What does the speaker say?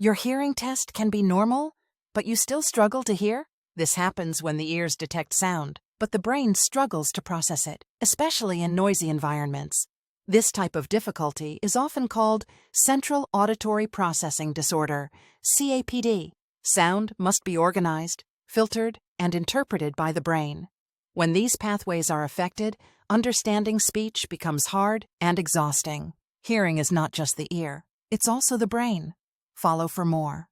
Your hearing test can be normal, but you still struggle to hear? This happens when the ears detect sound, but the brain struggles to process it, especially in noisy environments. This type of difficulty is often called Central Auditory Processing Disorder, CAPD. Sound must be organized, filtered, and interpreted by the brain. When these pathways are affected, understanding speech becomes hard and exhausting. Hearing is not just the ear, it's also the brain. Follow for more.